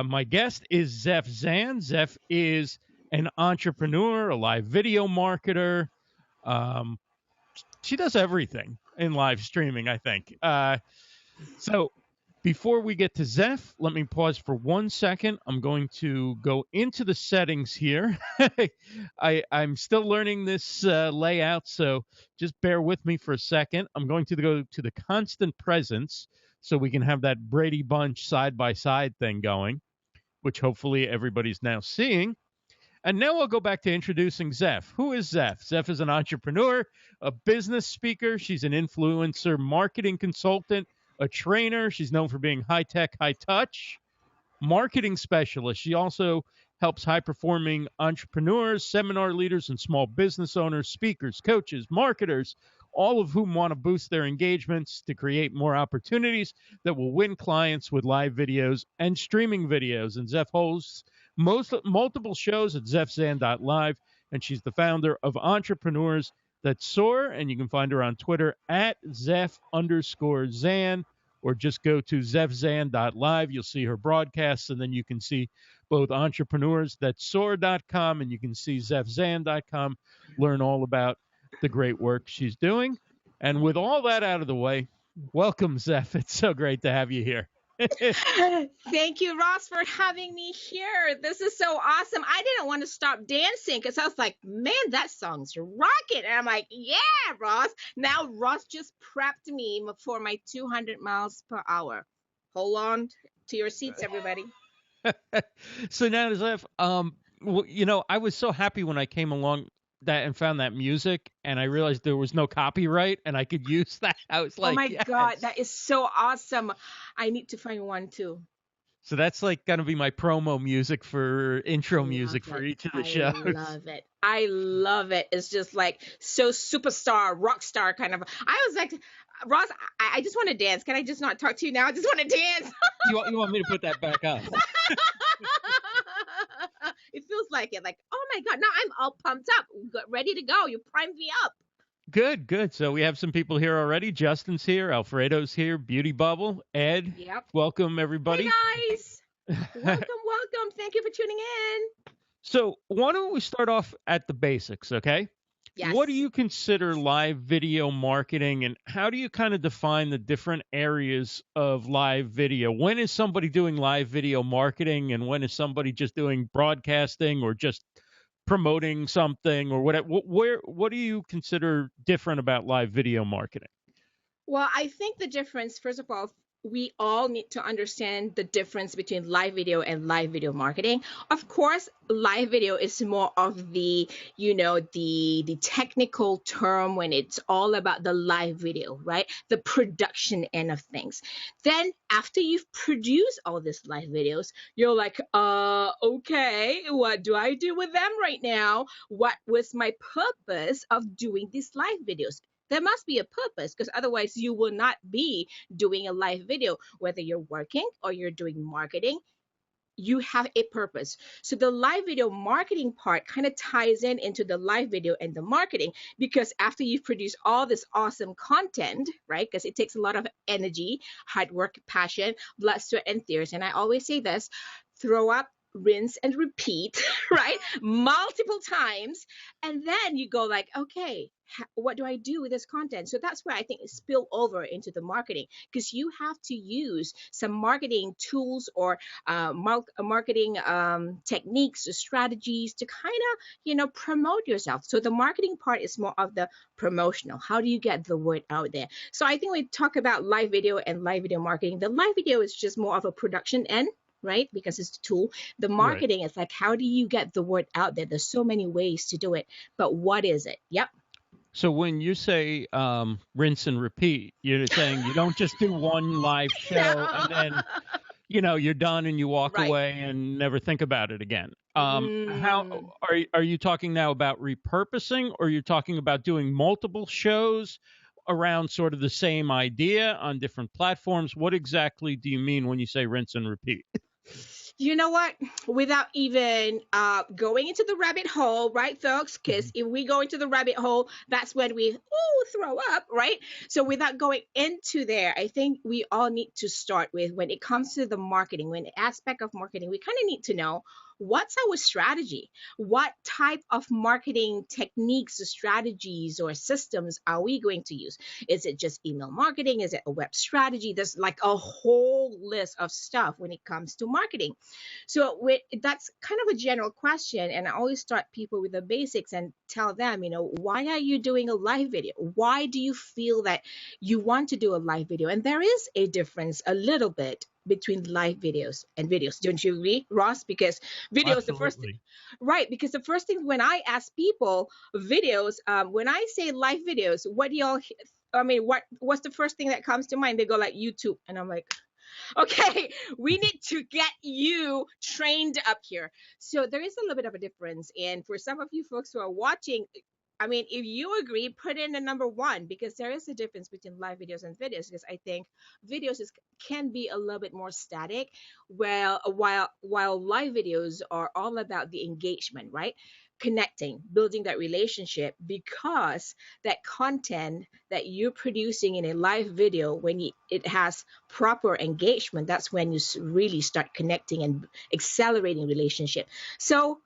My guest is Zef Zan. Zef is an entrepreneur, a live video marketer. Um, she does everything in live streaming, I think. So before we get to Zef, let me pause for 1 second. I'm going to go into the settings here. I'm still learning this layout, so just bear with me for a second. I'm going to go to the constant presence so we can have that Brady Bunch side-by-side thing going, which hopefully everybody's now seeing. And now I'll go back to introducing Zef. Who is Zef? Zef is an entrepreneur, a business speaker. She's an influencer, marketing consultant, a trainer. She's known for being high-tech, high-touch, marketing specialist. She also helps high-performing entrepreneurs, seminar leaders, and small business owners, speakers, coaches, marketers, all of whom want to boost their engagements to create more opportunities that will win clients with live videos and streaming videos. And Zef hosts multiple shows at zefzan.live, and she's the founder of Entrepreneurs That SOAR, and you can find her on Twitter at Zef_Zan, or just go to zefzan.live. You'll see her broadcasts, and then you can see both entrepreneursthatsoar.com and you can see zefzan.com, learn all about the great work she's doing. And with all that out of the way, welcome, Zef. It's so great to have you here. Thank you, Ross, for having me here. This is so awesome. I didn't want to stop dancing because I was like, man, that song's rocking. And I'm like, yeah, Ross. Now Ross just prepped me for my 200 miles per hour. Hold on to your seats, everybody. So now, Zef, I was so happy when I came along and found that music, and I realized there was no copyright and I could use that. I was like, oh my yes. God, that is so awesome. I need to find one too. So that's like going to be my promo music for intro music for each of the shows. I love it. I love it. It's just like so superstar, rock star kind of. I was like, Ross, I just want to dance. Can I just not talk to you now? I just want to dance. You want me to put that back up? It feels like it. Like, oh my God, now I'm all pumped up, ready to go. You primed me up. Good. So we have some people here already. Justin's here. Alfredo's here. Beauty Bubble. Ed. Yep. Welcome, everybody. Hey, guys. Welcome. Thank you for tuning in. So why don't we start off at the basics, okay? Yes. What do you consider live video marketing, and how do you kind of define the different areas of live video? When is somebody doing live video marketing, and when is somebody just doing broadcasting or just promoting something or whatever? What do you consider different about live video marketing? Well, I think the difference, first of all, we all need to understand the difference between live video and live video marketing. Of course, live video is more of the, the technical term when it's all about the live video, right? The production end of things. Then after you've produced all these live videos, you're like, okay, what do I do with them right now? What was my purpose of doing these live videos? There must be a purpose, because otherwise you will not be doing a live video. Whether you're working or you're doing marketing, you have a purpose. So the live video marketing part kind of ties into the live video and the marketing, because after you've produced all this awesome content, right? Because it takes a lot of energy, hard work, passion, blood, sweat, and tears. And I always say this: throw up, rinse, and repeat, right? Multiple times. And then you go like, okay, what do I do with this content? So that's where I think it spill over into the marketing, because you have to use some marketing tools or marketing techniques or strategies to kind of, promote yourself. So the marketing part is more of the promotional. How do you get the word out there? So I think we talk about live video and live video marketing. The live video is just more of a production end, right? Because it's the tool. The marketing is like, how do you get the word out there? There's so many ways to do it, but what is it? Yep. So when you say rinse and repeat, you're saying you don't just do one live show and then, you're done and you walk away and never think about it again. How are you talking now about repurposing, or you're talking about doing multiple shows around sort of the same idea on different platforms? What exactly do you mean when you say rinse and repeat? You know what? Without even going into the rabbit hole, right, folks? Because Mhm. if we go into the rabbit hole, that's when we throw up, right? So without going into there, I think we all need to start with when it comes to the marketing, when the aspect of marketing, we kind of need to know what's our strategy. What type of marketing techniques or strategies or systems are we going to use? Is it just email marketing? Is it a web strategy? There's like a whole list of stuff when it comes to marketing. So that's kind of a general question, and I always start people with the basics and tell them, why are you doing a live video? Why do you feel that you want to do a live video? And there is a difference a little bit between live videos and videos. Don't you agree, Ross? Because videos, the first thing, Absolutely. right? Because the first thing when I ask people videos, when I say live videos, what do y'all? I mean, what's the first thing that comes to mind? They go like YouTube, and I'm like, okay, we need to get you trained up here. So there is a little bit of a difference. And for some of you folks who are watching, I mean, if you agree, put in the number one, because there is a difference between live videos and videos. Because I think can be a little bit more static, while live videos are all about the engagement, right? Connecting, building that relationship, because that content that you're producing in a live video, when it has proper engagement, that's when you really start connecting and accelerating relationship. So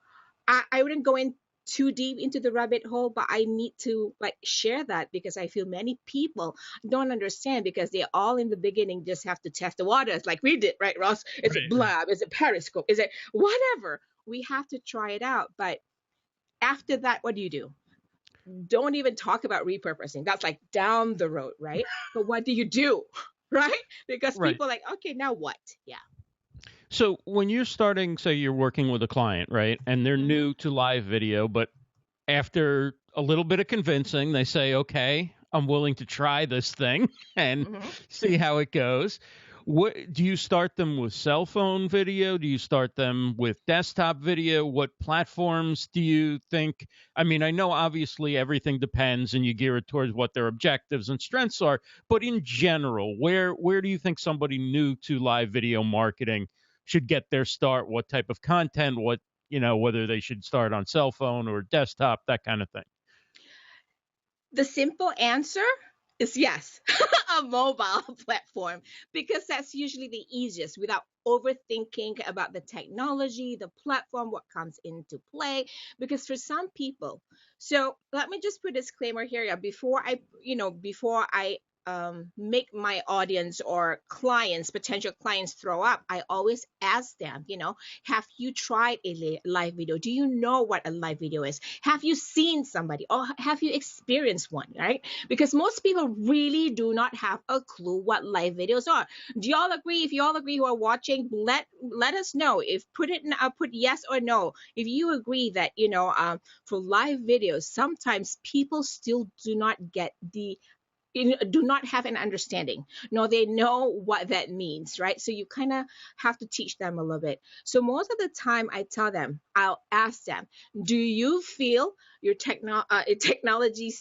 I wouldn't go in too deep into the rabbit hole, but I need to like share that because I feel many people don't understand, because they all in the beginning just have to test the waters like we did, right, Ross? Is it Right. Blab? Is it Periscope? Is it whatever? We have to try it out. But after that, what do? Don't even talk about repurposing. That's like down the road, right? But what do you do? Right? Because Right. people are like, okay, now what? Yeah. So when you're starting, say you're working with a client, right, and they're Hmm. new to live video, but after a little bit of convincing, they say, okay, I'm willing to try this thing and Hmm. see how it goes. What do you start them with? Cell phone video? Do you start them with desktop video? What platforms do you think? I mean, I know obviously everything depends and you gear it towards what their objectives and strengths are, but in general, where do you think somebody new to live video marketing should get their start? What type of content? What, whether they should start on cell phone or desktop, that kind of thing. The simple answer is yes, a mobile platform, because that's usually the easiest without overthinking about the technology, the platform, what comes into play. Because for some people, so let me just put a disclaimer here. Yeah, before I make my audience or clients, potential clients, throw up, I always ask them, have you tried a live video? Do you know what a live video is? Have you seen somebody, or have you experienced one, right? Because most people really do not have a clue what live videos are. Do y'all agree? If you all agree who are watching, let us know. If put yes or no. If you agree that, for live videos, sometimes people still do not get do not have an understanding, no, they know what that means, right? So you kind of have to teach them a little bit. So most of the time I'll ask them, do you feel your technology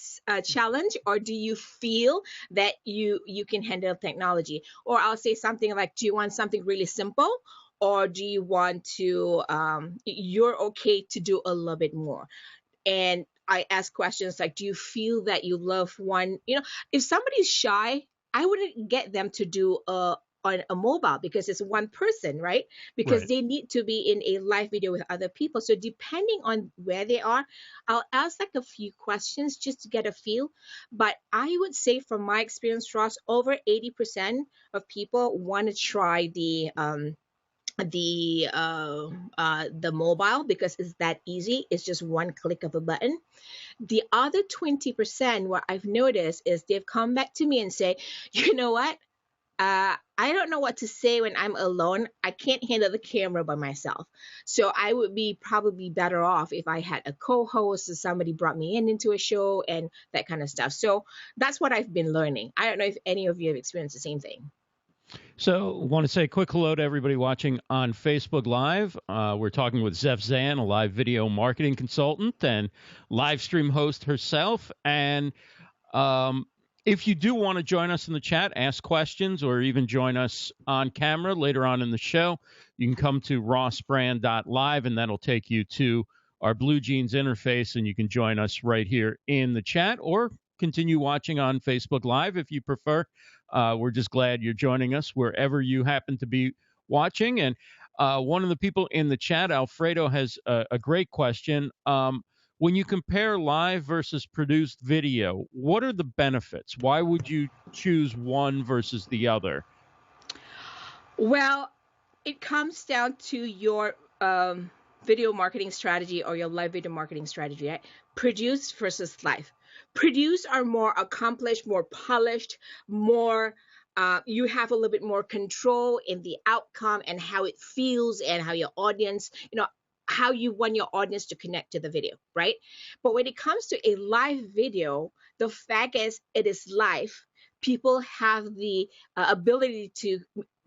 challenge, or do you feel that you can handle technology? Or I'll say something like, do you want something really simple, or do you want to you're okay to do a little bit more? And I ask questions like, do you feel that you love one? If somebody's shy, I wouldn't get them to do on a mobile, because it's one person, right? Because Right. they need to be in a live video with other people. So depending on where they are, I'll ask like a few questions just to get a feel. But I would say from my experience, Ross, over 80% of people want to try the mobile, because it's that easy. It's just one click of a button. The other 20%, what I've noticed is they've come back to me and say, you know what, I don't know what to say when I'm alone. I can't handle the camera by myself. So I would be probably better off if I had a co-host or somebody brought me into a show and that kind of stuff. So that's what I've been learning. I don't know if any of you have experienced the same thing. So, want to say a quick hello to everybody watching on Facebook Live. We're talking with Zef Zan, a live video marketing consultant and live stream host herself. And um, If you do want to join us in the chat, ask questions, or even join us on camera later on in the show, you can come to rossbrand.live, and that'll take you to our Blue Jeans interface, and you can join us right here in the chat, or continue watching on Facebook Live if you prefer. We're just glad you're joining us wherever you happen to be watching. And one of the people in the chat, Alfredo, has a great question. When you compare live versus produced video, what are the benefits? Why would you choose one versus the other? Well, it comes down to your video marketing strategy or your live video marketing strategy, right? Produced versus live. Produced are more accomplished, more polished, more you have a little bit more control in the outcome and how it feels and how your audience, how you want your audience to connect to the video, right? But when it comes to a live video, the fact is it is live. People have the ability to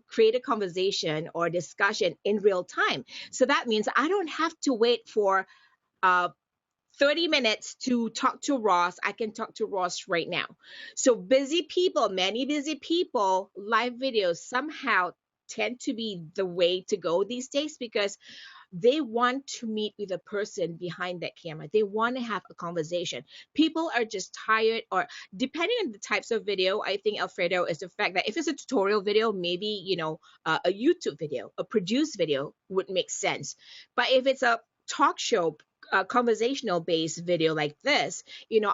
create a conversation or discussion in real time. So that means I don't have to wait for 30 minutes to talk to Ross. I can talk to Ross right now. So busy people, many busy people, live videos somehow tend to be the way to go these days because they want to meet with the person behind that camera. They want to have a conversation. People are just tired, or depending on the types of video, I think, Alfredo, is the fact that if it's a tutorial video, maybe, a YouTube video, a produced video would make sense. But if it's a talk show, conversational based video like this,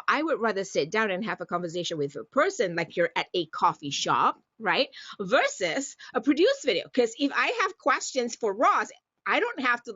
I would rather sit down and have a conversation with a person like you're at a coffee shop, right? Versus a produced video. Because if I have questions for Ross, I don't have to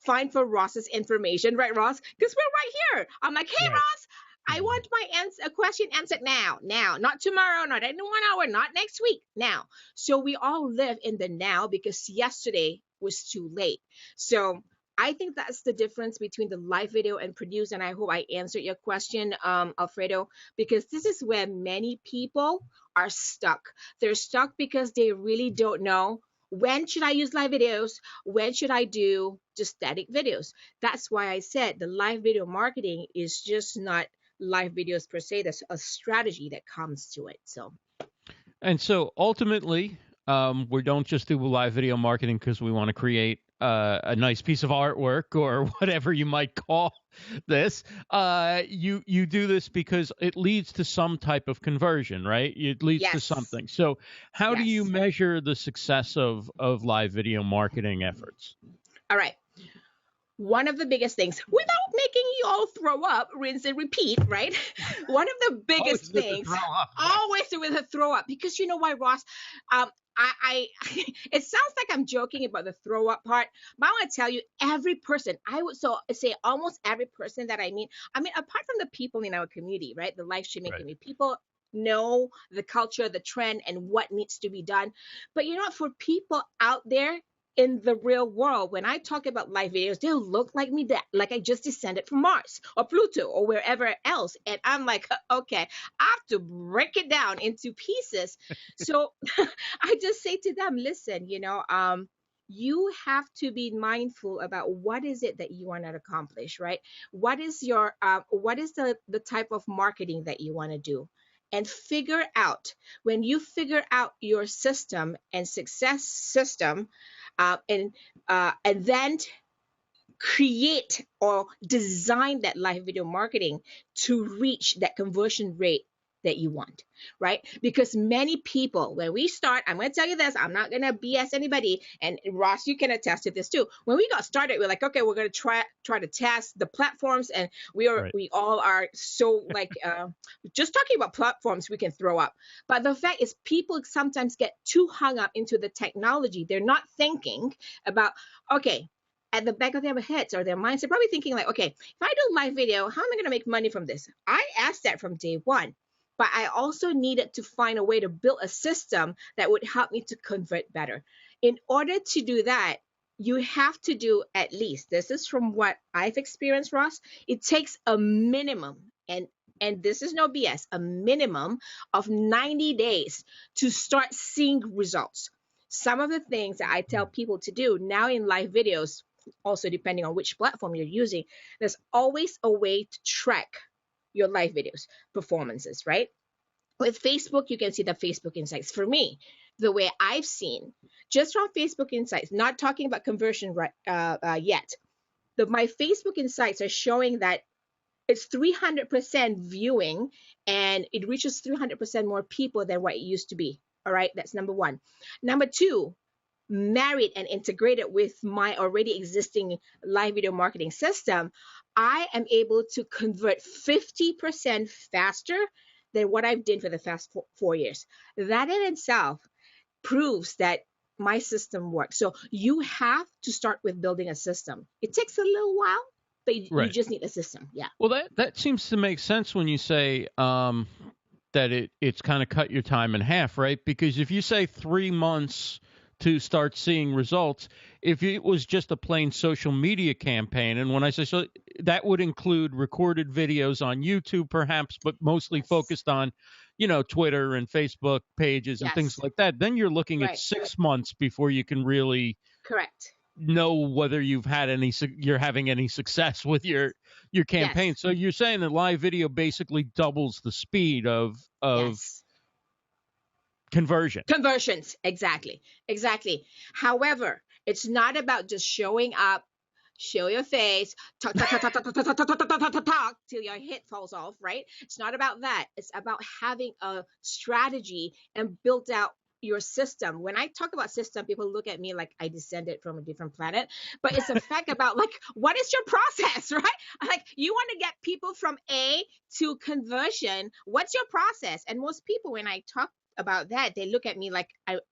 find for Ross's information, right, Ross? Because we're right here. I'm like, hey, Right. Ross, I want my a question answered now, not tomorrow, not in 1 hour, not next week, now. So we all live in the now because yesterday was too late. So I think that's the difference between the live video and produce. And I hope I answered your question, Alfredo, because this is where many people are stuck. They're stuck because they really don't know, when should I use live videos? When should I do just static videos? That's why I said the live video marketing is just not live videos per se. There's a strategy that comes to it. So ultimately, we don't just do live video marketing because we want to create a nice piece of artwork or whatever you might call this. You do this because it leads to some type of conversion, right? It leads to something. So how do you measure the success of live video marketing efforts? All right. One of the biggest things, without making you all throw up, rinse and repeat, right? One of the biggest things, always with a throw up, because you know why, Ross? It sounds like I'm joking about the throw up part, but I want to tell you, every person, I would say almost every person that I mean, apart from the people in our community, right? The live streaming community, people know the culture, the trend, and what needs to be done. But you know what? For people out there in the real world, when I talk about live videos, they'll look like me, that like I just descended from Mars or Pluto or wherever else. And I'm like, okay, I have to break it down into pieces. So I just say to them, listen, you have to be mindful about what is it that you want to accomplish, right? What is the type of marketing that you want to do? And figure out, when you figure out your system and success system, and then create or design that live video marketing to reach that conversion rate that you want, right? Because many people, when we start, I'm going to tell you this, I'm not going to BS anybody, and Ross, you can attest to this too. When we got started, we're like, okay, we're going to try to test the platforms, and we all are so just talking about platforms, we can throw up. But the fact is, people sometimes get too hung up into the technology. They're not thinking about, okay, at the back of their heads or their minds, they're probably thinking like, okay, if I do live video, how am I going to make money from this? I asked that from day one. But I also needed to find a way to build a system that would help me to convert better. In order to do that, you have to do at least, this is from what I've experienced, Ross, it takes a minimum, and this is no BS, a minimum of 90 days to start seeing results. Some of the things that I tell people to do now in live videos, also depending on which platform you're using, there's always a way to track your live videos performances, right? With Facebook, you can see the Facebook insights. For me, the way I've seen, just from Facebook insights, not talking about conversion yet, my Facebook insights are showing that it's 300% viewing, and it reaches 300% more people than what it used to be. All right, that's number one. Number two, married and integrated with my already existing live video marketing system, I am able to convert 50% faster than what I've done for the past 4 years. That in itself proves that my system works. So you have to start with building a system. It takes a little while, but you just need a system. Yeah. Well, that seems to make sense when you say that it's kind of cut your time in half, right? Because if you say 3 months to start seeing results, if it was just a plain social media campaign, and when I say so, that would include recorded videos on YouTube perhaps, but mostly focused on, Twitter and Facebook pages and things like that, then you're looking at 6 months before you can really know whether you're having any success with your campaign. So you're saying that live video basically doubles the speed of conversions. Exactly. However, it's not about just showing up, show your face, talk till your head falls off, right? It's not about that. It's about having a strategy and build out your system. When I talk about system, people look at me like I descended from a different planet, but it's a fact about like, what is your process, right? Like, you want to get people from A to conversion. What's your process? And most people, when I talk about that, they look at me like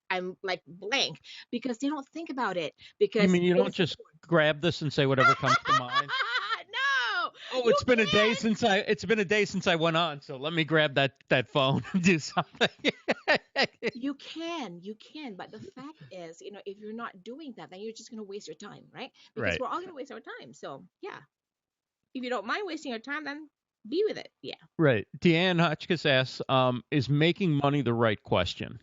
I'm like blank, because they don't think about it. Because you mean you don't just grab this and say whatever comes to mind? No. Oh, it's been a day since I went on, so let me grab that phone and do something. You can, but the fact is, if you're not doing that, then you're just going to waste your time, right? Because we're all going to waste our time. So yeah, if you don't mind wasting your time, then be with it. Yeah. Right. Deanne Hotchkiss asks, is making money the right question?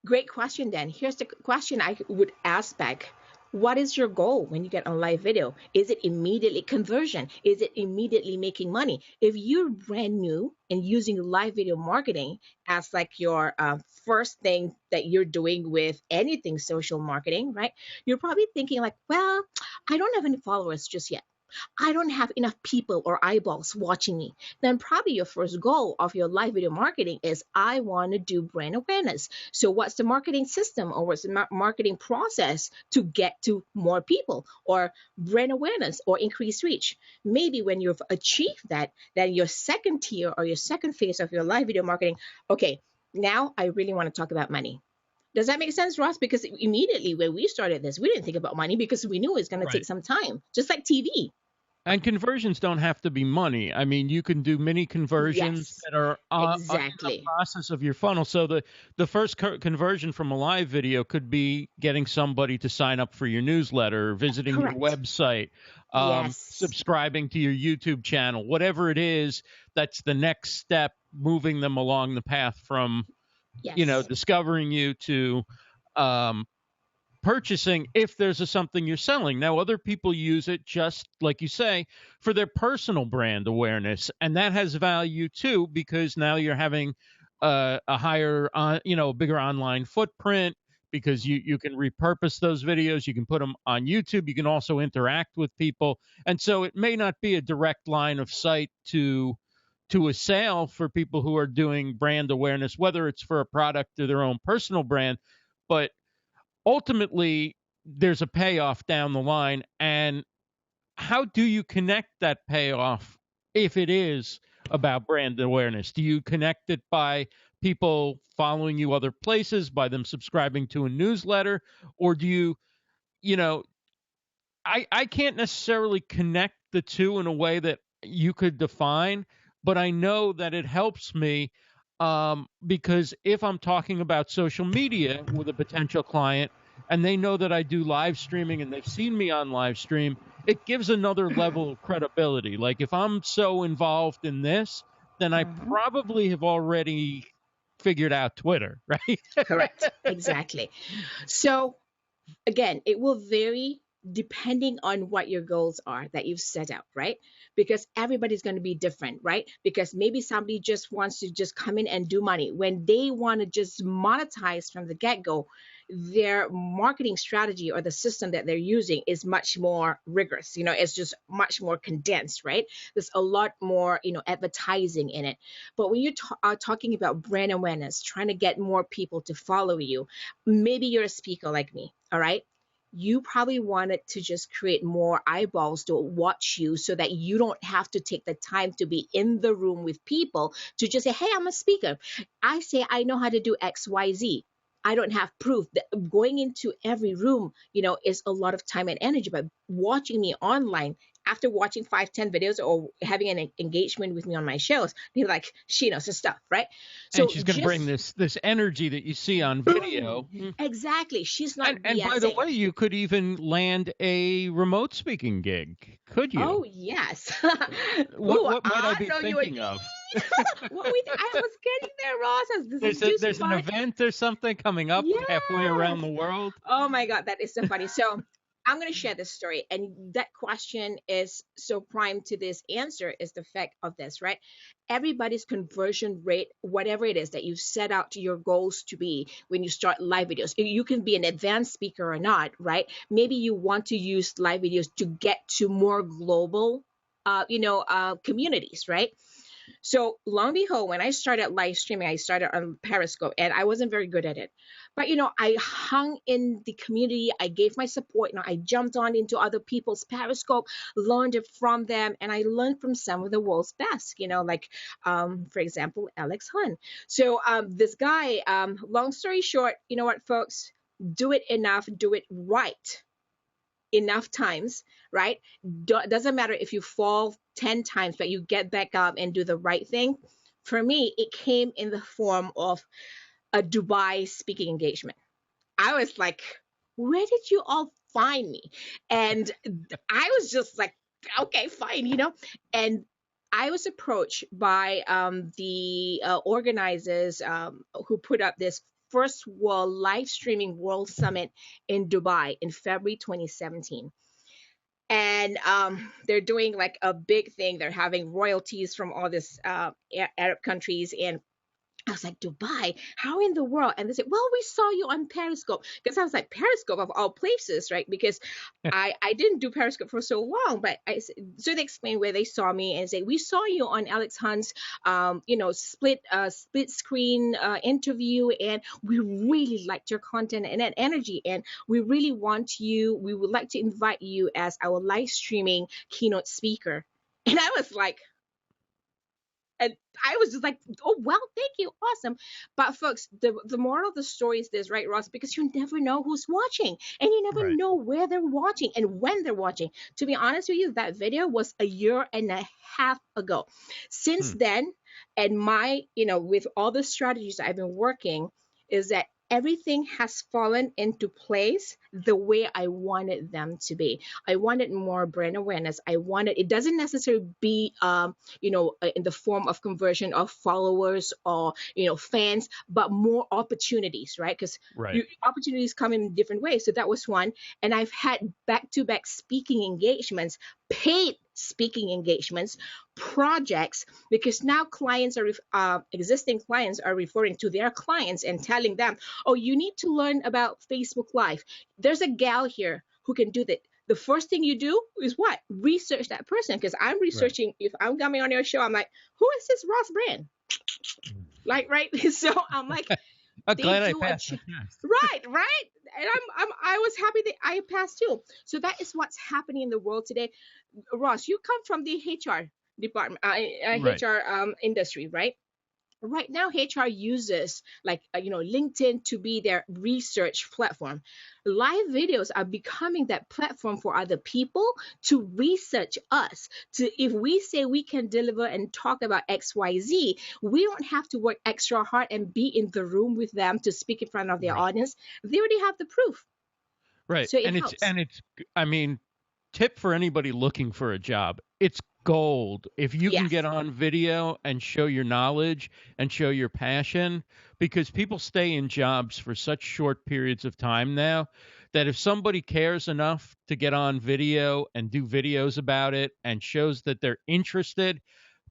Great question, Dan. Here's the question I would ask back. What is your goal when you get on live video? Is it immediately conversion? Is it immediately making money? If you're brand new and using live video marketing as like your first thing that you're doing with anything social marketing, right? You're probably thinking like, well, I don't have any followers just yet. I don't have enough people or eyeballs watching me. Then probably your first goal of your live video marketing is, I want to do brand awareness. So what's the marketing system, or what's the marketing process to get to more people, or brand awareness, or increased reach? Maybe when you've achieved that, then your second tier or your second phase of your live video marketing, okay, now I really want to talk about money. Does that make sense, Ross? Because immediately when we started this, we didn't think about money because we knew it was going to take some time, just like TV. And conversions don't have to be money. I mean, you can do mini conversions that are in the process of your funnel. So the first conversion from a live video could be getting somebody to sign up for your newsletter, visiting your website, subscribing to your YouTube channel, whatever it is. That's the next step, moving them along the path from discovering you to purchasing, if there's something you're selling. Now, other people use it, just like you say, for their personal brand awareness, and that has value too, because now you're having a higher, bigger online footprint, because you can repurpose those videos, you can put them on YouTube, you can also interact with people, and so it may not be a direct line of sight to a sale for people who are doing brand awareness, whether it's for a product or their own personal brand, but ultimately there's a payoff down the line. And how do you connect that payoff if it is about brand awareness? Do you connect it by people following you other places, by them subscribing to a newsletter, or do you I can't necessarily connect the two in a way that you could define, but I know that it helps me because if I'm talking about social media with a potential client and they know that I do live streaming and they've seen me on live stream, it gives another level of credibility. Like, if I'm so involved in this, then I probably have already figured out Twitter, right? Correct. Exactly. So again, it will vary depending on what your goals are that you've set out, right? Because everybody's going to be different, right? Because maybe somebody just wants to just come in and do money. When they want to just monetize from the get-go, their marketing strategy or the system that they're using is much more rigorous. It's just much more condensed, right? There's a lot more, advertising in it. But when you are talking about brand awareness, trying to get more people to follow you, maybe you're a speaker like me, all right? You probably wanted to just create more eyeballs to watch you so that you don't have to take the time to be in the room with people to just say, hey, I'm a speaker. I say I know how to do XYZ. I don't have proof that going into every room, is a lot of time and energy. But watching me online, after watching 5, 10 videos or having an engagement with me on my shows, they're like, she knows her stuff, right? So and she's going to bring this energy that you see on video. Exactly. She's not And by the way, you could even land a remote speaking gig, could you? Oh, yes. What might I be thinking of? I was getting there, Ross. There's an event or something coming up halfway around the world. Oh my God, that is so funny. So I'm going to share this story. And that question is so prime to this answer is the fact of this, right? Everybody's conversion rate, whatever it is that you set out to your goals to be when you start live videos, you can be an advanced speaker or not, right? Maybe you want to use live videos to get to more global, communities, right? So long and behold, when I started live streaming, I started on Periscope and I wasn't very good at it. But, I hung in the community. I gave my support. I jumped on into other people's Periscope, learned it from them. And I learned from some of the world's best, like, for example, Alex Hun. So this guy, long story short, you know what, folks, do it enough, do it right enough times, right? Doesn't matter if you fall 10 times, but you get back up and do the right thing. For me, it came in the form of a Dubai speaking engagement. I was like, where did you all find me? And I was just like, okay, fine, And I was approached by the organizers who put up this first world live streaming world summit in Dubai in February 2017. And they're doing like a big thing. They're having royalties from all this Arab countries, and I was like, Dubai, how in the world? And they said, well, we saw you on Periscope. Because I was like, Periscope of all places, right? Because I didn't do Periscope for so long. But so they explained where they saw me and say, we saw you on Alex Hun's, split screen interview. And we really liked your content and that energy. And we really we would like to invite you as our live streaming keynote speaker. And I was like, and I was just like, oh, well, thank you. Awesome. But folks, the moral of the story is this, right, Ross? Because you never know who's watching and you never know where they're watching and when they're watching. To be honest with you, that video was a year and a half ago. Since then, and with all the strategies I've been working, is that everything has fallen into place the way I wanted them to be. I wanted more brand awareness. It doesn't necessarily be, in the form of conversion of followers or, fans, but more opportunities, right? Because opportunities come in different ways. So that was one. And I've had back-to-back speaking engagements, paid speaking engagements, projects, because now existing clients are referring to their clients and telling them, oh, you need to learn about Facebook Live. There's a gal here who can do that. The first thing you do is what? Research that person, because I'm researching. If I'm coming on your show, I'm like, who is this Ross Brand? Like, right? So I'm like, I'm glad I passed. Right. And I was happy that I passed too. So that is what's happening in the world today. Ross, you come from the HR department, HR industry, right? Right now, HR uses LinkedIn to be their research platform. Live videos are becoming that platform for other people to research us. If we say we can deliver and talk about XYZ, we don't have to work extra hard and be in the room with them to speak in front of their audience. They already have the proof. Right. So it's tip for anybody looking for a job. It's gold if you can get on video and show your knowledge and show your passion, because people stay in jobs for such short periods of time now that if somebody cares enough to get on video and do videos about it and shows that they're interested,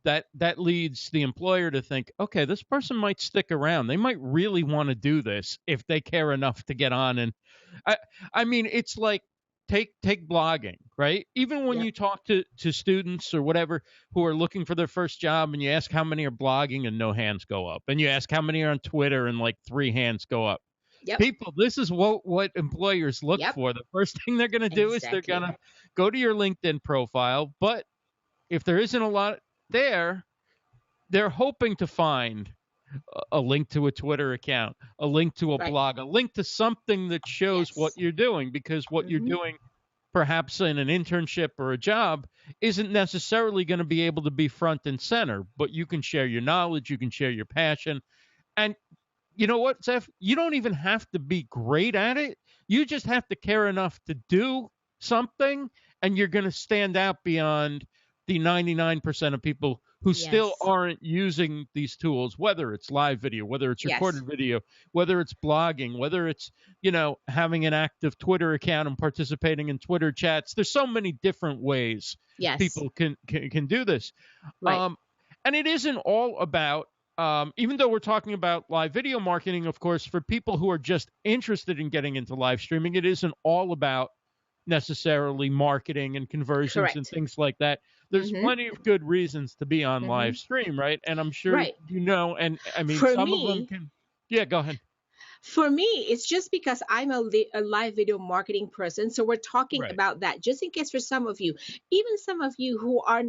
that leads the employer to think, okay, this person might stick around. They might really want to do this if they care enough to get on. And I, I mean, it's like take blogging, right? Even when Yep. you talk to students or whatever who are looking for their first job, and you ask how many are blogging and no hands go up, and you ask how many are on Twitter and like 3 hands go up. Yep. People, this is what employers look Yep. for. The first thing they're going to do is they're Exactly. going to go to your LinkedIn profile, but if there isn't a lot there, they're hoping to find a link to a Twitter account, a link to a Right. blog, a link to something that shows what Yes. you're doing, because what you're Mhm. doing perhaps in an internship or a job isn't necessarily going to be able to be front and center, but you can share your knowledge, you can share your passion. And you know what, Zef? You don't even have to be great at it. You just have to care enough to do something, and you're going to stand out beyond the 99% of people who still Yes. aren't using these tools, whether it's live video, whether it's Yes. recorded video, whether it's blogging, whether it's, having an active Twitter account and participating in Twitter chats. There's so many different ways Yes. people can do this. Right. And it isn't all about, even though we're talking about live video marketing, of course, for people who are just interested in getting into live streaming, it isn't all about necessarily marketing and conversions and Correct. things like that. There's Mhm. plenty of good reasons to be on live Mhm. stream, right? And I'm sure Right. and I mean, For some of them me, can. Yeah, go ahead. For me, it's just because I'm a live video marketing person. So we're talking Right. about that just in case for some of you, even some of you who are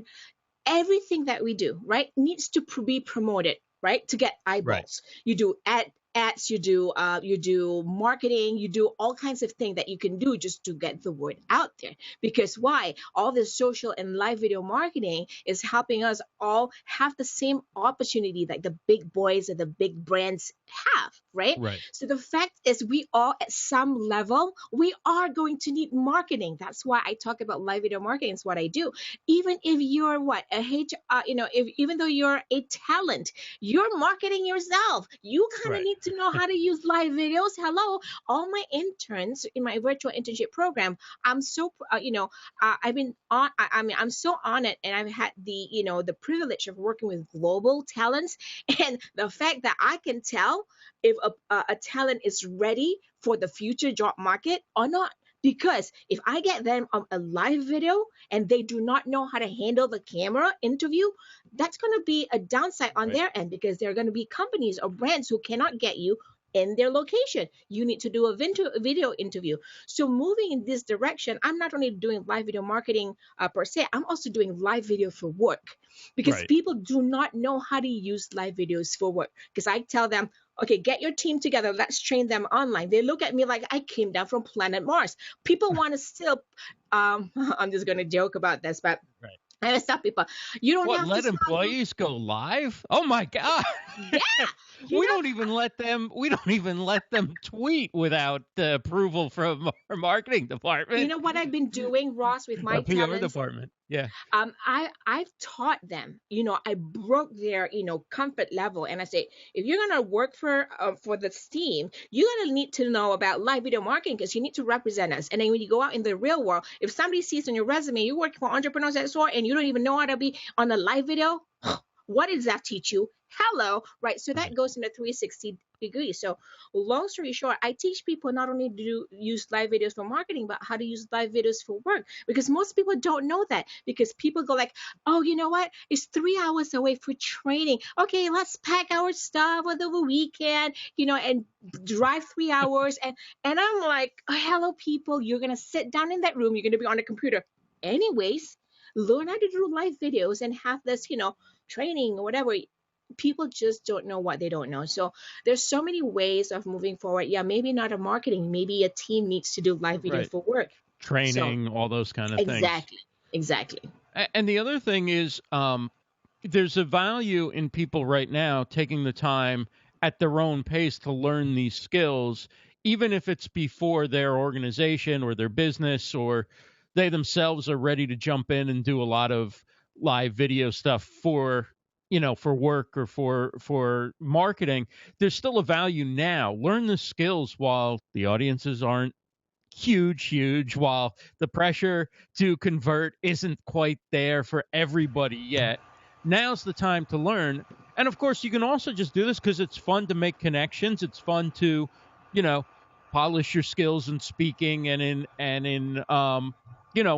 everything that we do, right, needs to be promoted, right, to get Right. eyeballs. You do ads, you do marketing, you do all kinds of things that you can do just to get the word out there. Because why? All this social and live video marketing is helping us all have the same opportunity that the big boys and the big brands have, right? Right. So the fact is, we all at some level we are going to need marketing. That's why I talk about live video marketing. It's what I do. Even if you're what a H, if even though you're a talent, you're marketing yourself. You kind of Right. need to know how to use live videos. Hello, all my interns in my virtual internship program. I'm so I've been on. I mean, I'm so honored, and I've had the privilege of working with global talents, and the fact that I can tell if a talent is ready for the future job market or not. Because if I get them on a live video and they do not know how to handle the camera interview, that's going to be a downside on Right. their end, because there are going to be companies or brands who cannot get you in their location. You need to do a video interview. So moving in this direction, I'm not only doing live video marketing per se, I'm also doing live video for work, because Right. people do not know how to use live videos for work. Because I tell them, okay, get your team together, let's train them online. They look at me like I came down from planet Mars. People want to still I'm just going to joke about this, but Right. I always tell people, you don't What, have to let stop. employees go live? Oh my God. Yeah, you We know, don't even let them tweet without the approval from our marketing you department know what I've been doing, Ross, with or my PR talents. department. Yeah. I've taught them. I broke their comfort level, and I say, if you're gonna work for the team, you're gonna need to know about live video marketing, because you need to represent us. And then when you go out in the real world, if somebody sees on your resume you work for Entrepreneurs That SOAR and you don't even know how to be on a live video, what does that teach you? Hello, right? So that Right. goes in a 360 degrees. So long story short, I teach people not only to use live videos for marketing, but how to use live videos for work, because most people don't know that. Because people go like, oh, you know what, it's 3 hours away for training, okay, let's pack our stuff over the weekend, and drive 3 hours. And I'm like, hello people, you're gonna sit down in that room, you're gonna be on a computer anyways. Learn how to do live videos and have this training or whatever. People just don't know what they don't know. So there's so many ways of moving forward. Yeah, maybe not a marketing, maybe a team needs to do live video Right. for work. So Training, all those kind of things. exactly. And the other thing is, there's a value in people right now taking the time at their own pace to learn these skills, even if it's before their organization or their business or they themselves are ready to jump in and do a lot of live video stuff for work or for marketing. There's still a value now. Learn the skills while the audiences aren't huge, while the pressure to convert isn't quite there for everybody yet. Now's the time to learn. And of course, you can also just do this because it's fun to make connections. It's fun to, you know, polish your skills in speaking and in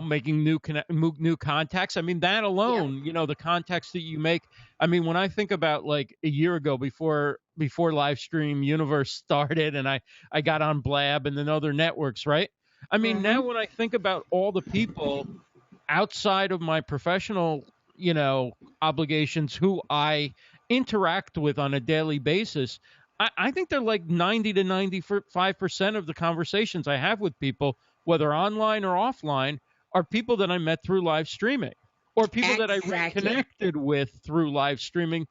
making new contacts. I mean, that Yeah. alone, the contacts that you make. I mean, when I think about like a year ago, before Livestream Universe started, and I got on Blab and then other networks, right? I mean, Mm-hmm. now when I think about all the people outside of my professional, obligations who I interact with on a daily basis, I think they're like 90 to 95% of the conversations I have with people, whether online or offline, are people that I met through live streaming or people that I Exactly. reconnected with through live streaming,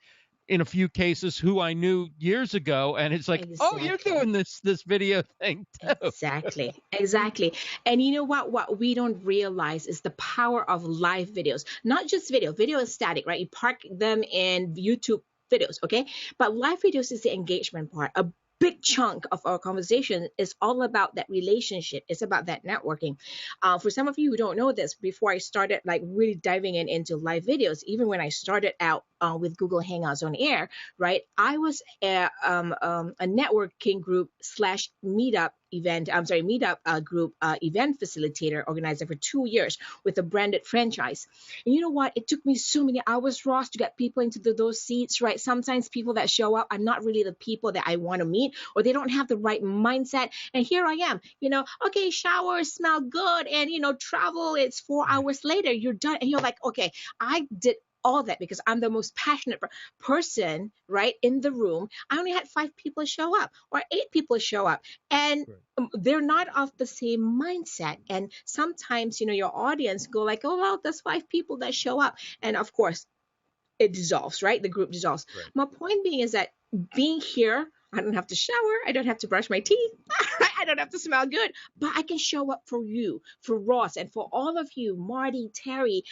in a few cases who I knew years ago. And it's like, oh, you're Exactly. doing this video thing too. Exactly. Exactly. And you know what? What we don't realize is the power of live videos. Not just video. Video is static, right? You park them in YouTube videos, okay? But live videos is the engagement part. A big chunk of our conversation is all about that relationship. It's about that networking. For some of you who don't know this, before I started like really diving into live videos, even when I started out with Google Hangouts on Air, right? I was a networking group slash meetup event, meetup group event facilitator, organizer for 2 years with a branded franchise. And you know what? It took me so many hours, Ross, to get people into those seats, right? Sometimes people that show up are not really the people that I want to meet, or they don't have the right mindset. And here I am, okay, shower, smell good, and, travel, it's 4 hours later, you're done. And you're like, okay, I did all that because I'm the most passionate person, right, in the room. I only had 5 people show up or 8 people show up, and they're not of the same mindset. And sometimes, your audience go like, oh, well, there's 5 people that show up. And of course, it dissolves, right? The group dissolves. Right. My point being is that being here, I don't have to shower. I don't have to brush my teeth. I don't have to smell good, but I can show up for you, for Ross, and for all of you, Marty, Terry,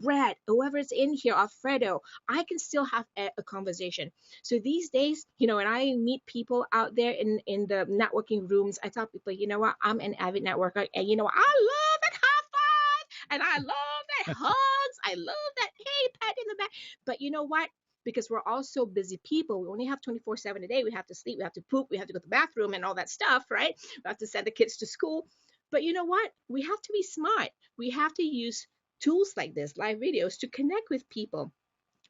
Brad, whoever's in here, Alfredo. I can still have a conversation. So these days, when I meet people out there in the networking rooms, I tell people, you know what? I'm an avid networker, and I love that high five, and I love that hugs. I love that, hey, pat in the back. But you know what? Because we're all so busy people, we only have 24/7 a day. We have to sleep, we have to poop, we have to go to the bathroom and all that stuff, right? We have to send the kids to school. But you know what? We have to be smart. We have to use tools like this, live videos, to connect with people.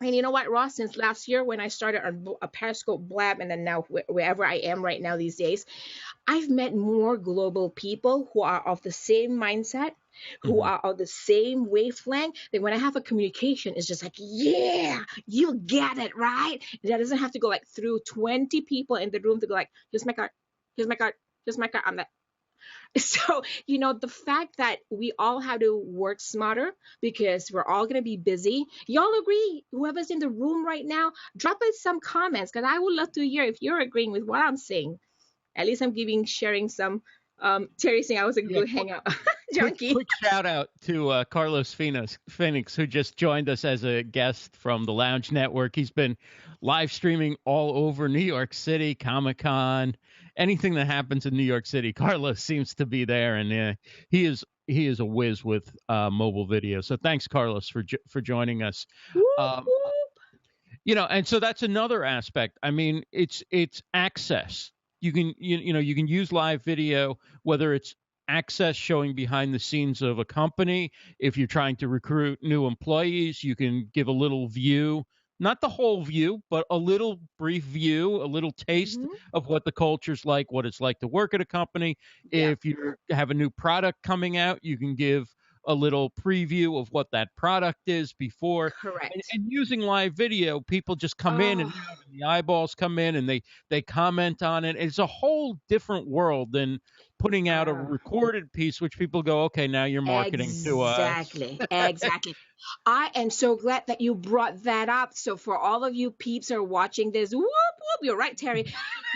And you know what, Ross, since last year when I started on a Periscope Blab, and then now wherever I am right now these days, I've met more global people who are of the same mindset, who Mhm. are of the same wavelength. That when I have a communication, it's just like, yeah, you get it, right? That doesn't have to go like through 20 people in the room to go like, here's my card, here's my card, here's my card. I'm like, so, the fact that we all have to work smarter because we're all going to be busy. Y'all agree? Whoever's in the room right now, drop us some comments because I would love to hear if you're agreeing with what I'm saying. At least I'm sharing some. Terry saying I was a Yeah, good hangout quick junkie. quick shout out to Carlos Phoenix, who just joined us as a guest from the Lounge Network. He's been live streaming all over New York City, Comic-Con, anything that happens in New York City. Carlos seems to be there, and he is a whiz with mobile video. So thanks, Carlos, for joining us. Whoop, Um, whoop. and so that's another aspect. I mean, it's access. You can use live video, whether it's access showing behind the scenes of a company. If you're trying to recruit new employees, you can give a little view, not the whole view, but a little brief view, a little taste Mm-hmm. of what the culture's like, what it's like to work at a company. Yeah, If you have a new product coming out, you can give a little preview of what that product is before. and, correct. and using live video, people just come in and Oh, out, and the eyeballs come in and they comment on it. It's a whole different world than putting out a uh, recorded piece, which people go, okay, now you're marketing to us. exactly. Exactly. I am so glad that you brought that up. So for all of you peeps who are watching this, whoop whoop, you're right, Terry.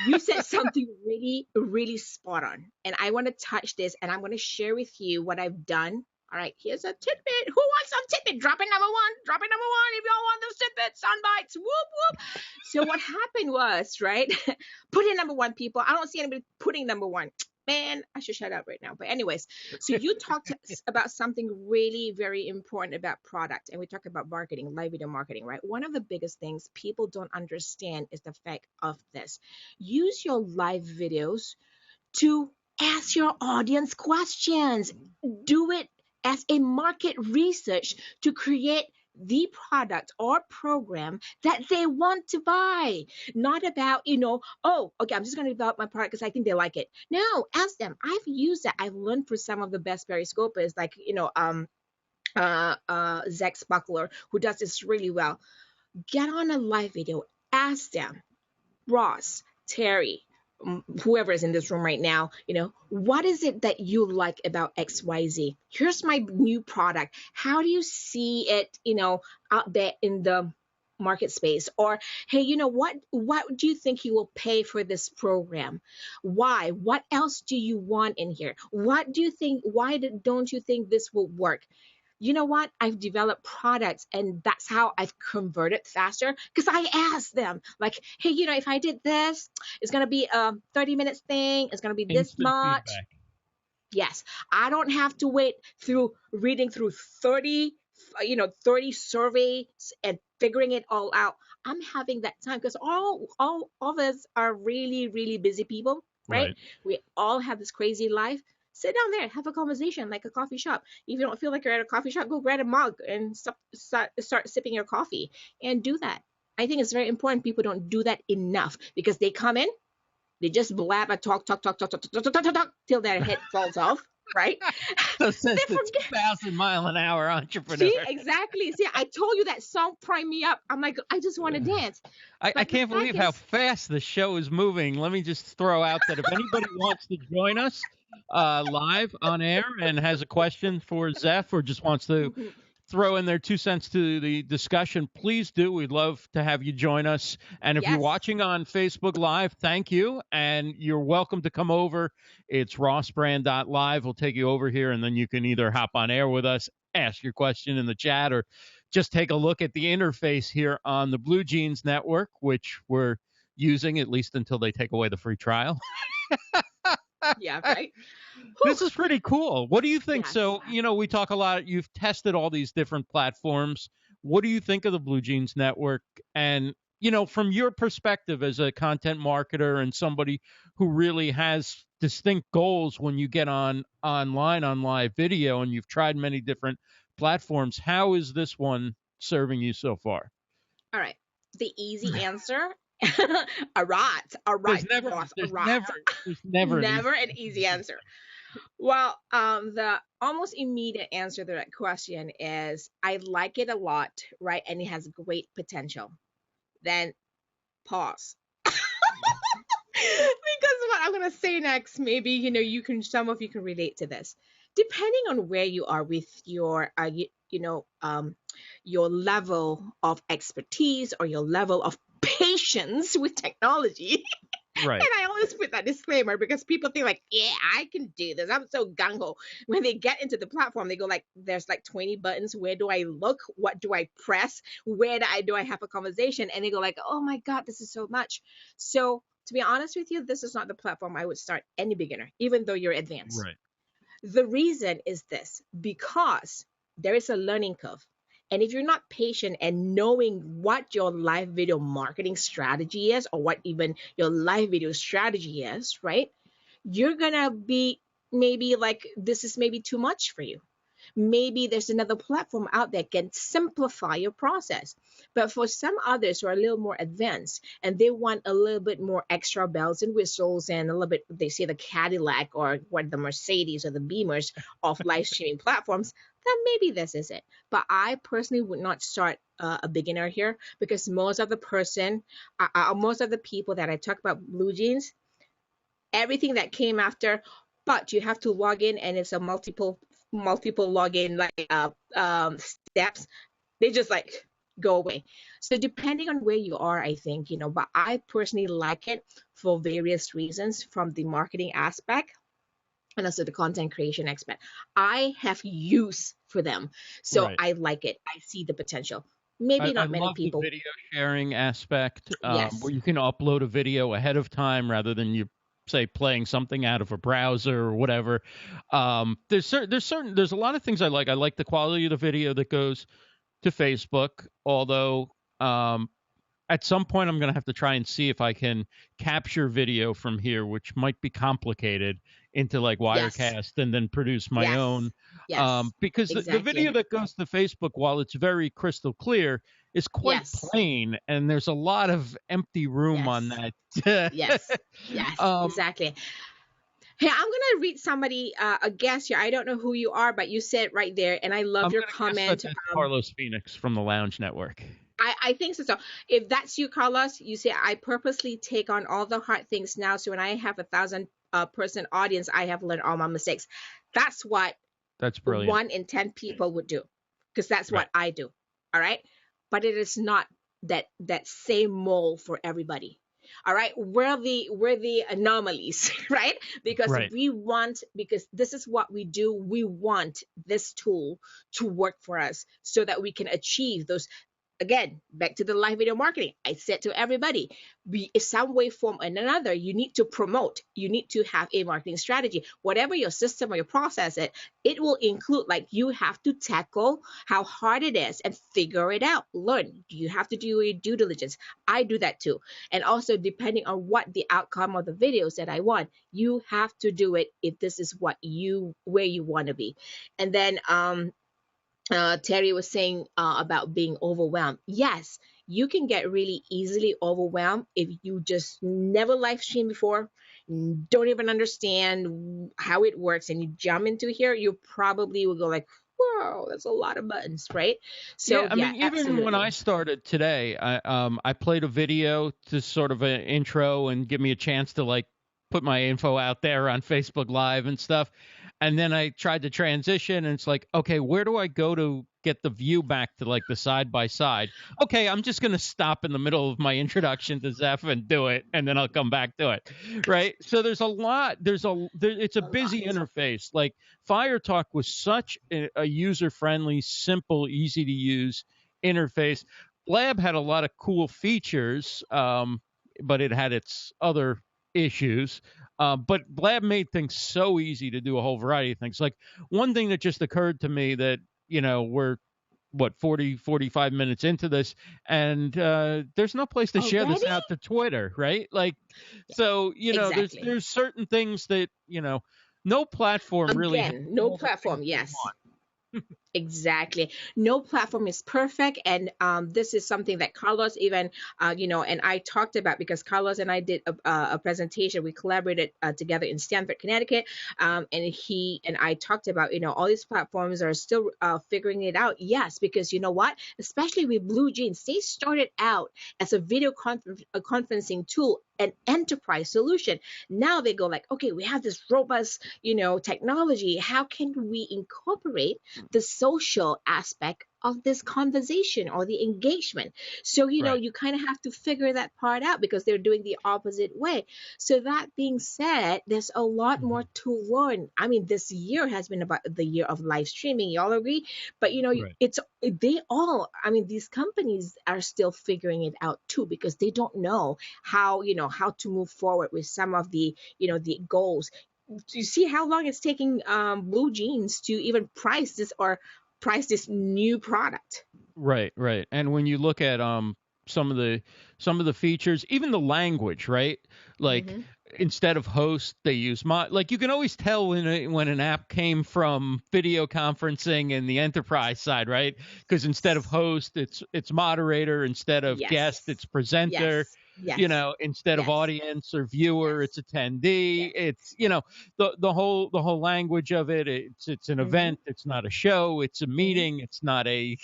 You said something really, really spot on. And I want to touch this and I'm going to share with you what I've done. All right, here's a tidbit. Who wants some tidbit? Drop in number one. Drop in number one if y'all want those tidbits, sound bites. Whoop whoop. So what happened was, right? Put in number one, people. I don't see anybody putting number one. man, I should shut up right now. But anyways, so you talked about something really very important about product, and we talk about marketing, live video marketing, right? One of the biggest things people don't understand is the fact of this. Use your live videos to ask your audience questions. Do it as a market research to create the product or program that they want to buy. Not about, oh, okay, I'm just going to develop my product because I think they like it. No, ask them. I've used that. I've learned from some of the best periscopers, like, Zach Spuckler, who does this really well. Get on a live video, ask them, Ross, Terry, whoever is in this room right now, what is it that you like about XYZ? Here's my new product. How do you see it, out there in the market space? Or, hey, what do you think you will pay for this program? Why? What else do you want in here? What do you think? Why don't you think this will work? You know what? I've developed products, and that's how I've converted faster, because I asked them, like, hey, if I did this, it's going to be a 30 minutes thing. It's going to be this Instant much. feedback. Yes. I don't have to wait through reading through 30 surveys and figuring it all out. I'm having that time because all of us are really, really busy people, right? We all have this crazy life. Sit down there, have a conversation like a coffee shop. If you don't feel like you're at a coffee shop, go grab a mug and start sipping your coffee and do that. I think it's very important. People don't do that enough because they come in, they just blab and talk till their head falls off, right? So since the 2,000-mile-an-hour entrepreneur. See, exactly. See, I told you that song primed me up. I'm like, I just want to dance. I can't believe how fast the show is moving. Let me just throw out that if anybody wants to join us live on air and has a question for Zef or just wants to throw in their 2 cents to the discussion, please do. We'd love to have you join us. And if you're watching on Facebook Live, thank you. And you're welcome to come over. It's rossbrand.live. We'll take you over here, and then you can either hop on air with us, ask your question in the chat, or just take a look at the interface here on the Blue Jeans Network, which we're using at least until they take away the free trial. Yeah, right. This is pretty cool. What do you think? Yes. So, we talk a lot. You've tested all these different platforms. What do you think of the Blue Jeans Network? And, from your perspective as a content marketer and somebody who really has distinct goals when you get online on live video, and you've tried many different platforms, how is this one serving you so far? All right. The easy answer. a right. There's never an easy answer. Well, the almost immediate answer to that question is I like it a lot, right? And it has great potential. Then pause. Because what I'm going to say next, maybe, some of you can relate to this. Depending on where you are with your, your level of expertise or your level of patience with technology. Right. And I always put that disclaimer because people think like, yeah, I can do this. I'm so gung-ho. When they get into the platform, they go like, there's like 20 buttons. Where do I look? What do I press? Where do I have a conversation? And they go like, oh my God, this is so much. So to be honest with you, this is not the platform I would start any beginner, even though you're advanced. Right. The reason is this, because there is a learning curve. And if you're not patient and knowing what your live video marketing strategy is, or what even your live video strategy is, right? You're going to be maybe like, this is maybe too much for you. Maybe there's another platform out there that can simplify your process. But for some others who are a little more advanced and they want a little bit more extra bells and whistles and a little bit, they say the Cadillac or what the Mercedes or the Beamers of live streaming platforms, then maybe this is it. But I personally would not start a beginner here because most of the people that I talk about Blue Jeans, everything that came after, but you have to log in and it's a multiple login steps, they just like go away. So depending on where you are, I think, but I personally like it for various reasons, from the marketing aspect and also the content creation aspect. I have use for them. So right. I like it. I see the potential. Maybe not many people. The video sharing aspect, yes. where you can upload a video ahead of time rather than you say playing something out of a browser or whatever. There's a lot of things I like. I like the quality of the video that goes to Facebook, although at some point I'm going to have to try and see if I can capture video from here, which might be complicated, into like Yes. Wirecast and then produce my Yes. own. Yes. Because the video that goes to Facebook, while it's very crystal clear, is quite Yes. plain, and there's a lot of empty room Yes. on that. Yes. Yes. Exactly. Hey, I'm gonna read somebody, a guest here. I don't know who you are, but you said it right there, and I love I'm your gonna guess comment. that's Carlos Phoenix from the Lounge Network. I think so. So if that's you, Carlos, you say I purposely take on all the hard things now. So when I have 1,000 person audience, I have learned all my mistakes. That's what That's brilliant. 1 in 10 people would do, because that's what Right. I do. All right, but it is not that same mold for everybody. All right, we're the anomalies, right? Because Right. because this is what we do. We want this tool to work for us so that we can achieve those. Again, back to the live video marketing. I said to everybody, in some way, form, and another, you need to promote. You need to have a marketing strategy. Whatever your system or your process it will include, like, you have to tackle how hard it is and figure it out. Learn. You have to do your due diligence. I do that too. And also, depending on what the outcome of the videos that I want, you have to do it if this is where you want to be. And then Terry was saying about being overwhelmed. Yes, you can get really easily overwhelmed if you just never live stream before, don't even understand how it works, and you jump into here, you probably will go like, whoa, that's a lot of buttons, right? So yeah, I mean, even absolutely. when I started today, I played a video to sort of an intro and give me a chance to like put my info out there on Facebook Live and stuff. And then I tried to transition, and it's like, okay, where do I go to get the view back to like the side by side? Okay, I'm just gonna stop in the middle of my introduction to Zef and do it, and then I'll come back to it, right? So there's a lot. It's a busy interface. Like Fire Talk was such a user friendly, simple, easy to use interface. Blab had a lot of cool features, but it had its other issues. But Blab made things so easy to do a whole variety of things. Like one thing that just occurred to me that, we're 45 minutes into this, and there's no place to share this out to Twitter, right? Like, so, Exactly. there's certain things that, no platform really has Again, no all the platform. things you Yes. want. Exactly. No platform is perfect. And this is something that Carlos even, and I talked about, because Carlos and I did a presentation. We collaborated together in Stamford, Connecticut. And he and I talked about, all these platforms are still figuring it out. Yes, because you know what? Especially with Blue Jeans, they started out as a video conferencing tool, an enterprise solution. Now they go like, okay, we have this robust, technology. How can we incorporate the social aspect of this conversation or the engagement? So, Right. you kind of have to figure that part out, because they're doing the opposite way. So that being said, there's a lot more to learn. I mean, this year has been about the year of live streaming. Y'all agree? But, Right. these companies are still figuring it out too, because they don't know how to move forward with some of the, the goals. You see how long it's taking Blue Jeans to even price this new product. Right, right. And when you look at some of the features, even the language, right? Like Mm-hmm. instead of host, they use like you can always tell when an app came from video conferencing and the enterprise side, right? Because instead of host, it's moderator. Instead of Yes. guest, it's presenter. Yes. Instead of Yes. audience or viewer, Yes. it's attendee. Yes. It's the whole language of it. It's an Mm-hmm. event. It's not a show. It's a meeting. It's not a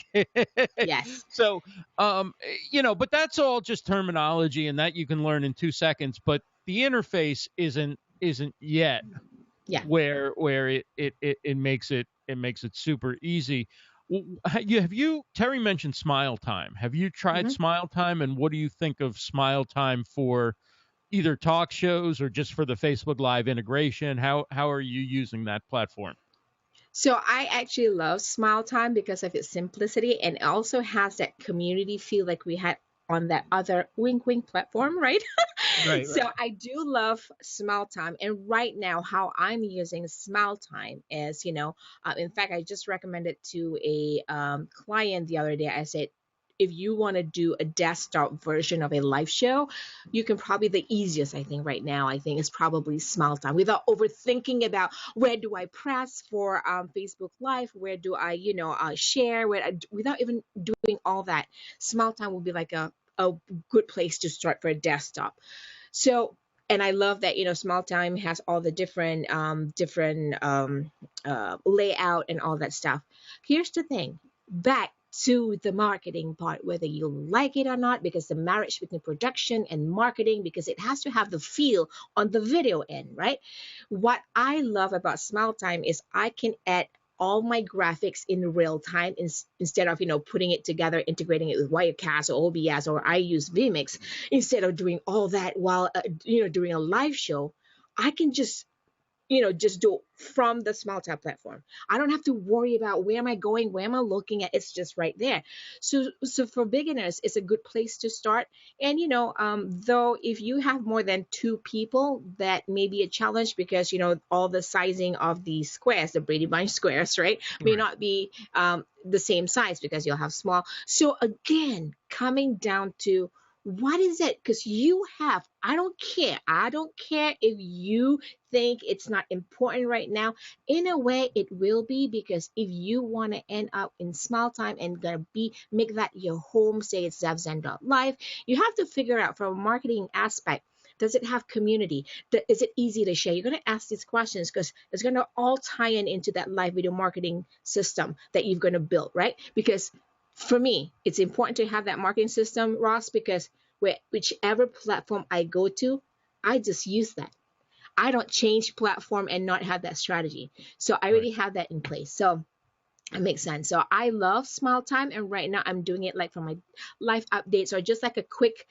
Yes. So but that's all just terminology, and that you can learn in 2 seconds. But the interface isn't yet Yeah. where it makes it super easy. Terry mentioned Smile Time. Have you tried Mm-hmm. Smile Time, and what do you think of Smile Time for either talk shows or just for the Facebook Live integration? How are you using that platform? So I actually love Smile Time because of its simplicity, and it also has that community feel like we had on that other wink wink platform, right? Right, So right. I do love Smile Time. And right now, how I'm using Smile Time is, in fact, I just recommended to a client the other day. I said, if you want to do a desktop version of a live show, you can probably the easiest, I think, right now, I think is probably Smile Time without overthinking about where do I press for Facebook Live, where do I, share, without even doing all that. Smile Time will be like a good place to start for a desktop. So, and I love that, Small Time has all the different layout and all that stuff. Here's the thing, back to the marketing part, whether you like it or not, because the marriage between production and marketing, because it has to have the feel on the video end, right? What I love about Smile Time is I can add all my graphics in real time instead of putting it together, integrating it with Wirecast or OBS, or I use vMix. Instead of doing all that while doing a live show, I can just do it from the Small Tab platform. I don't have to worry about where am I going, where am I looking at. It's just right there. So for beginners, it's a good place to start. And though if you have more than two people, that may be a challenge because all the sizing of the squares, the Brady Bunch squares, right, may Right. not be the same size because you'll have small. So again, coming down to what is it? Because I don't care if you think it's not important right now. In a way, it will be, because if you want to end up in Small Time and gonna make that your home, say it's zefzan.live, you have to figure out from a marketing aspect. Does it have community? Is it easy to share? You're going to ask these questions because it's going to all tie into that live video marketing system that you're going to build, right? Because for me, it's important to have that marketing system, Ross, because whichever platform I go to, I just use that. I don't change platform and not have that strategy. So I Right. already have that in place. So it makes sense. So I love Smile Time, and right now I'm doing it like for my life updates or just like a quick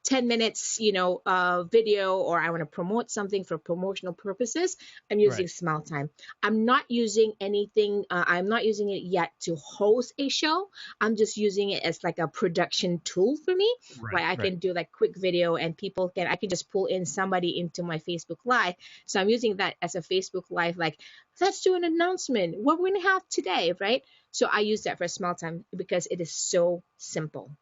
10 minutes, video, or I want to promote something for promotional purposes. I'm using Right. Smile Time. I'm not using anything. I'm not using it yet to host a show. I'm just using it as like a production tool for me, where Right. I Right. can do like quick video and I can just pull in somebody into my Facebook Live. So I'm using that as a Facebook Live, like, let's do an announcement. What we're going to have today, right? So I use that for Smile Time because it is so simple.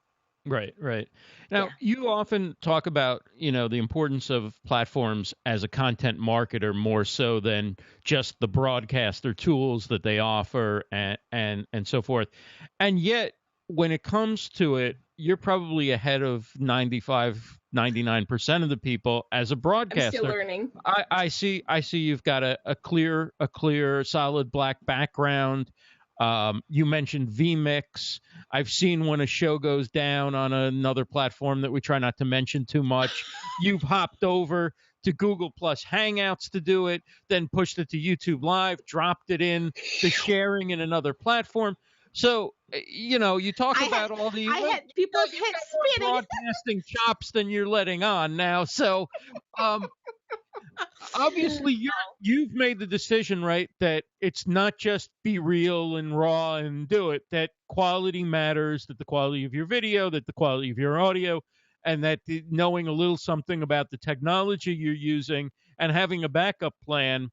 Right, right. Now, Yeah. you often talk about, the importance of platforms as a content marketer more so than just the broadcaster tools that they offer and so forth. And yet, when it comes to it, you're probably ahead of 95, 99% of the people as a I'm still broadcaster. learning. I see you've got a clear, solid black background. You mentioned vMix. I've seen when a show goes down on another platform that we try not to mention too much, you've hopped over to Google Plus Hangouts to do it, then pushed it to YouTube Live, dropped it in to sharing in another platform. So, you talk I had about all the, I well, had people's you've heads got more spinning. broadcasting chops than you're letting on now. So, um, obviously you've made the decision, right, that it's not just be real and raw and do it, that quality matters, that the quality of your video, that the quality of your audio, and that knowing a little something about the technology you're using and having a backup plan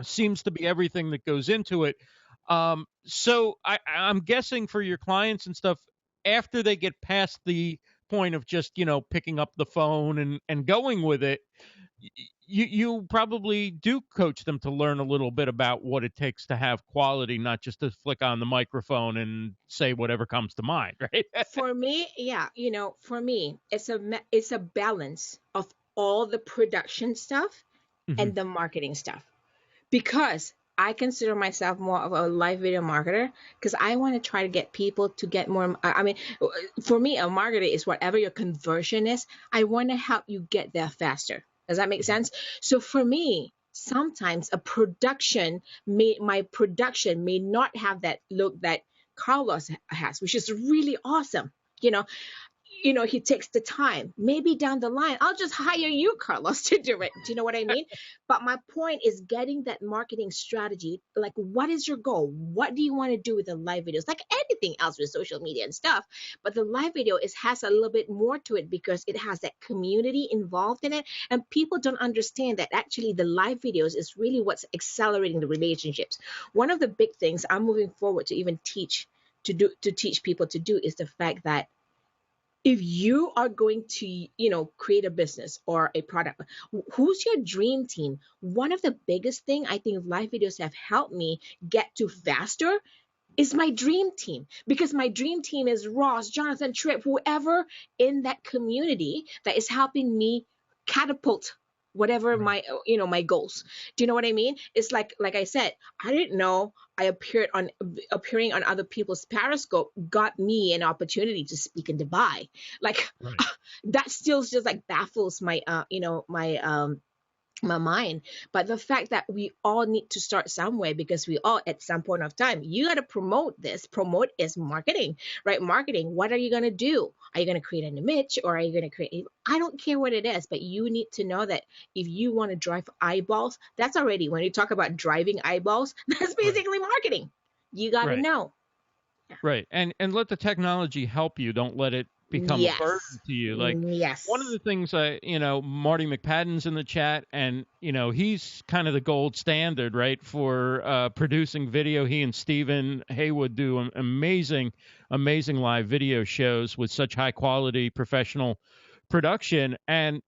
seems to be everything that goes into it. So I'm guessing for your clients and stuff, after they get past the point of just picking up the phone and going with it, you probably do coach them to learn a little bit about what it takes to have quality, not just to flick on the microphone and say whatever comes to mind, right? For me, yeah, for me, it's a balance of all the production stuff Hmm. and the marketing stuff, because I consider myself more of a live video marketer because I want to try to get people to get more. I mean, for me, a marketer is whatever your conversion is. I want to help you get there faster. Does that make sense? So for me, sometimes my production may not have that look that Carlos has, which is really awesome. You know, he takes the time. Maybe down the line, I'll just hire you, Carlos, to do it. Do you know what I mean? But my point is getting that marketing strategy. Like, what is your goal? What do you want to do with the live videos? Like anything else with social media and stuff. But the live video has a little bit more to it because it has that community involved in it. And people don't understand that actually the live videos is really what's accelerating the relationships. One of the big things I'm moving forward to even teach people to do is the fact that if you are going to create a business or a product, who's your dream team? One of the biggest thing I think live videos have helped me get to faster is my dream team, because my dream team is Ross, Jonathan, Tripp, whoever in that community that is helping me catapult whatever my goals. Do you know what I mean? It's like I said, I didn't know appearing on other people's Periscope got me an opportunity to speak in Dubai. Like Right. that still just like baffles my my mind. But the fact that we all need to start somewhere, because we all at some point of time, you got to promote this. Promote is marketing, right? Marketing. What are you going to do? Are you going to create an image, or are you going to create, I don't care what it is, but you need to know that if you want to drive eyeballs, that's already, when you talk about driving eyeballs, that's basically marketing. You got to Right. know. Right. And let the technology help you. Don't let it become a burden to you. Like Yes. one of the things Marty McPadden's in the chat, and he's kind of the gold standard, right, for producing video. He and Stephen Haywood do amazing live video shows with such high quality professional production. And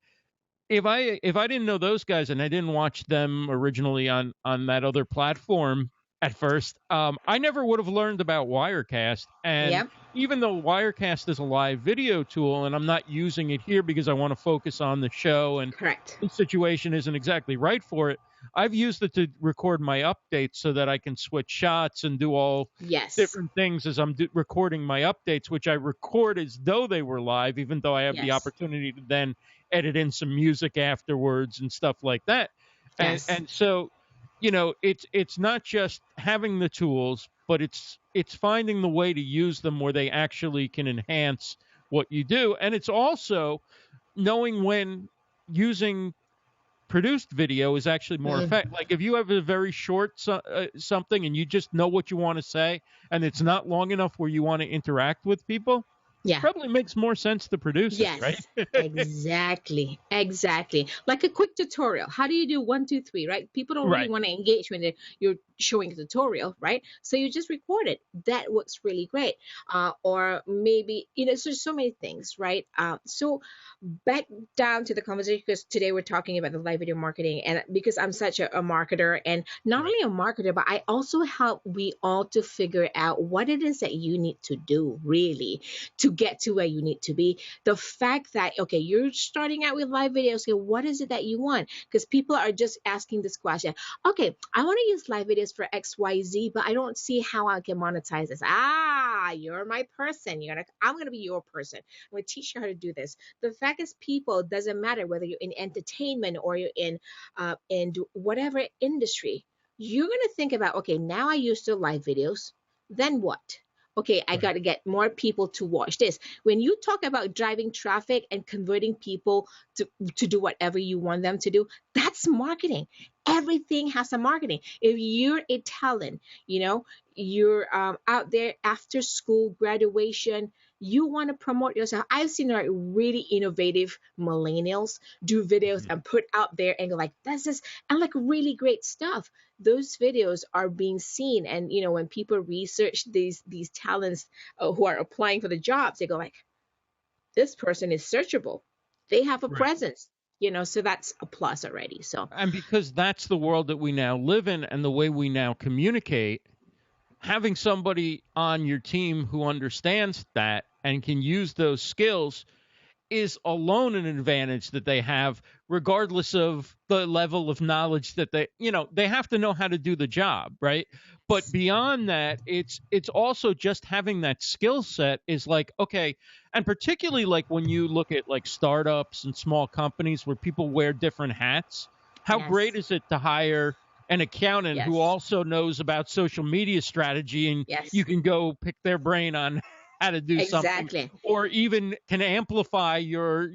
if I didn't know those guys and I didn't watch them originally on that other platform at first, I never would have learned about Wirecast. And Yep. even though Wirecast is a live video tool, and I'm not using it here because I want to focus on the show, and Correct. the situation isn't exactly right for it, I've used it to record my updates so that I can switch shots and do all Yes. different things as I'm recording my updates, which I record as though they were live, even though I have the Yes. opportunity to then edit in some music afterwards and stuff like that. Yes. And so, it's not just having the tools, but it's finding the way to use them where they actually can enhance what you do. And it's also knowing when using produced video is actually more effective. Like if you have a very short something and you just know what you want to say, and it's not long enough where you want to interact with people, Yeah. probably makes more sense to produce Yes. it, right? Exactly. Like a quick tutorial. How do you do 1, 2, 3, right? People don't really Right. want to engage when you're showing a tutorial, right? So you just record it. That works really great. Or maybe, so many things, right? So back down to the conversation, because today we're talking about the live video marketing, and because I'm such a marketer, and not only a marketer, but I also help we all to figure out what it is that you need to do really to get to where you need to be. The fact that, okay, you're starting out with live videos, okay, what is it that you want? Because people are just asking this question. Okay, I want to use live videos for XYZ, but I don't see how I can monetize this. You're my person. I'm going to be your person. I'm going to teach you how to do this. The fact is, people, doesn't matter whether you're in entertainment or you're in whatever industry, you're going to think about, okay, now I use the live videos, then what? Okay, I got to get more people to watch this. When you talk about driving traffic and converting people to do whatever you want them to do, that's marketing. Everything has a marketing. If you're a talent, you're out there after school graduation, you want to promote yourself. I've seen really innovative millennials do videos and put out there and go like, this is, and like really great stuff. Those videos are being seen, and when people research these talents who are applying for the jobs, they go like, this person is searchable, they have a presence, so that's a plus already. So, And because that's the world that we now live in and the way we now communicate, having somebody on your team who understands that and can use those skills is alone an advantage that they have, regardless of the level of knowledge that they have to know how to do the job, right? But beyond that, it's also just having that skill set is like, okay, and particularly like when you look at like startups and small companies where people wear different hats, how great is it to hire an accountant who also knows about social media strategy, and you can go pick their brain on how to do something, Exactly. or even can amplify your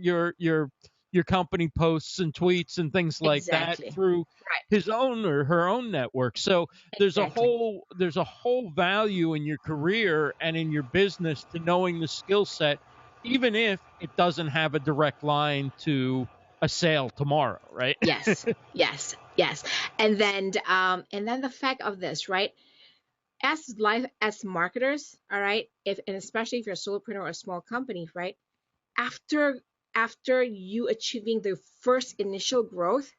company posts and tweets and things like that Exactly. through Right. his own or her own network. So Exactly. there's a whole value in your career and in your business to knowing the skill set, even if it doesn't have a direct line to a sale tomorrow, right? Yes. Yes. Yes. And then the fact of this, right? As marketers, all right, if and especially if you're a solopreneur or a small company, right? After after you achieving the first initial growth,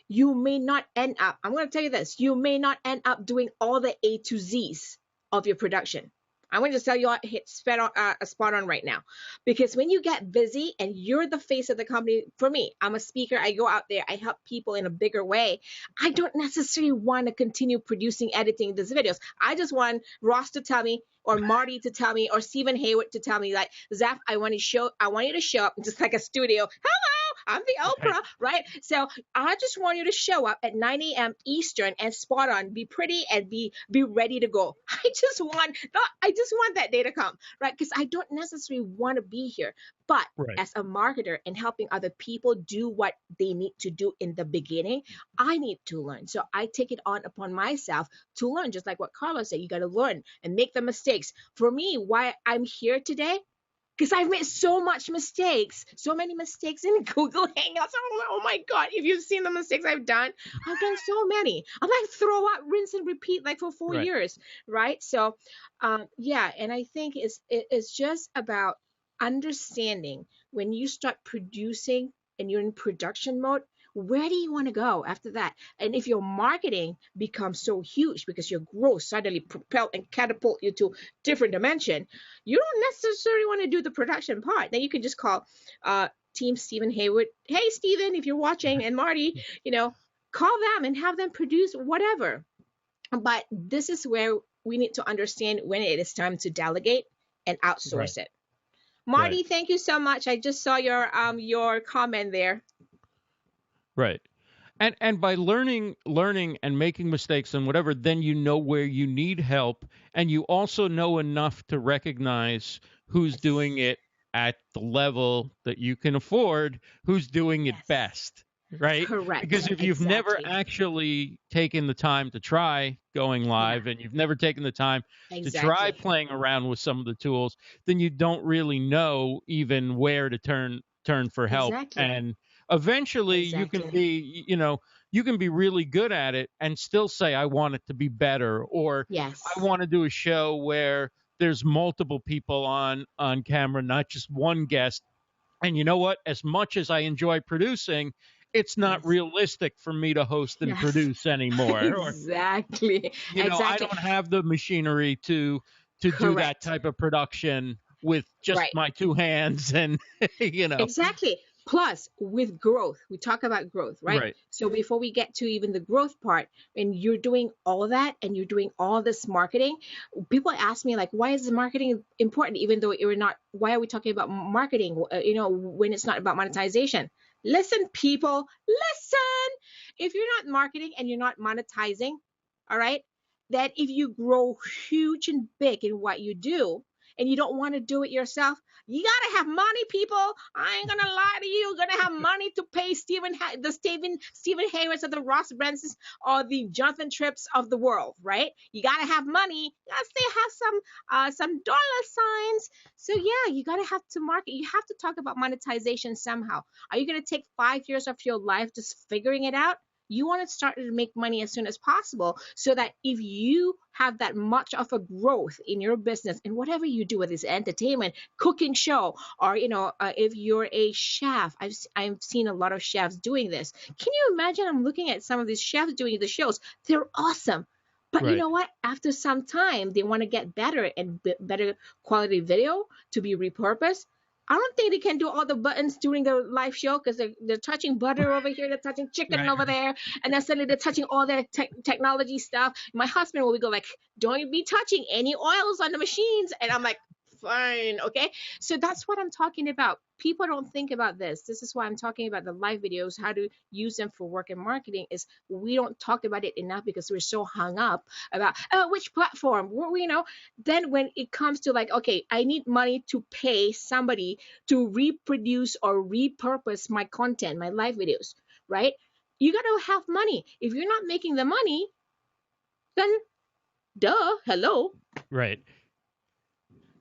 you may not end up, I'm going to tell you this, you may not end up doing all the A to Z's of your production. I'm going to tell you hit a spot on right now, because when you get busy and you're the face of the company, for me, I'm a speaker, I go out there, I help people in a bigger way. I don't necessarily want to continue producing, editing these videos. I just want Ross to tell me, or Marty to tell me, or Stephen Hayward to tell me, like, Zef, I want you to show up just like a studio. Hello, I'm the Right. Oprah, right? So I just want you to show up at 9 a.m. Eastern and spot on, be pretty, and be ready to go. I just want that day to come, right? Because I don't necessarily want to be here. But Right. as a marketer and helping other people do what they need to do in the beginning, I need to learn. So I take it on upon myself to learn, just like what Carlos said. You got to learn and make the mistakes. For me, why I'm here today, because I've made so many mistakes in Google Hangouts. Oh my God, if you've seen the mistakes I've done so many. I'm like throw out, rinse and repeat like for 4 years, right? So, yeah, and I think it's just about understanding when you start producing and you're in production mode, where do you want to go after that? And if your marketing becomes so huge because your growth suddenly propel and catapult you to different dimension, you don't necessarily want to do the production part. Then you can just call Team Stephen Hayward. Hey, Stephen, if you're watching, and Marty, call them and have them produce whatever. But this is where we need to understand when it is time to delegate and outsource Right. it. Marty, Right. thank you so much. I just saw your comment there. Right. And by learning and making mistakes and whatever, then you know where you need help, and you also know enough to recognize who's doing Yes. it at the level that you can afford, who's doing it Yes. best, right? Correct. Because if you've never Exactly. actually taken the time to try going Yeah. live, and you've never taken the time to try Exactly. playing around with some of the tools, then you don't really know even where to turn for help. Exactly. And eventually Exactly. you can be really good at it and still say, I want it to be better, or I Yes. want to do a show where there's multiple people on camera, not just one guest. And you know what? As much as I enjoy producing, it's not Yes. realistic for me to host and Yes. produce anymore. Or, Exactly. I Exactly. don't have the machinery to do that Correct. type of production with just Right. my two hands and Exactly. Plus, with growth, we talk about growth, right? right. So before we get to even the growth part, when you're doing all of that and you're doing all this marketing, people ask me like, why is the marketing important? Even though you're not, why are we talking about marketing? When it's not about monetization. Listen, people, listen. If you're not marketing and you're not monetizing, all right, that if you grow huge and big in what you do and you don't want to do it yourself, you gotta have money, people. I ain't gonna lie to you. You're gonna have money to pay Stephen Haywards of the Ross Bransons or the Jonathan Tripps of the world, right? You gotta have money. You gotta still have some dollar signs. So yeah, you gotta have to market. You have to talk about monetization somehow. Are you gonna take 5 years of your life just figuring it out? You want to start to make money as soon as possible, so that if you have that much of a growth in your business and whatever you do, with this entertainment, cooking show, or if you're a chef, I've seen a lot of chefs doing this. Can you imagine? I'm looking at some of these chefs doing the shows. They're awesome. But you Right. know what? After some time, they want to get better and better quality video to be repurposed. I don't think they can do all the buttons during the live show, because they're touching butter over here, they're touching chicken Right. over there, and then suddenly they're touching all their technology stuff. My husband will go like, "Don't be touching any oils on the machines," and I'm like, fine. Okay. So that's what I'm talking about. People don't think about this. This is why I'm talking about the live videos, how to use them for work and marketing. Is we don't talk about it enough because we're so hung up about which platform. Then when it comes to like, okay, I need money to pay somebody to reproduce or repurpose my content, my live videos, right? You got to have money. If you're not making the money, then duh, hello. Right.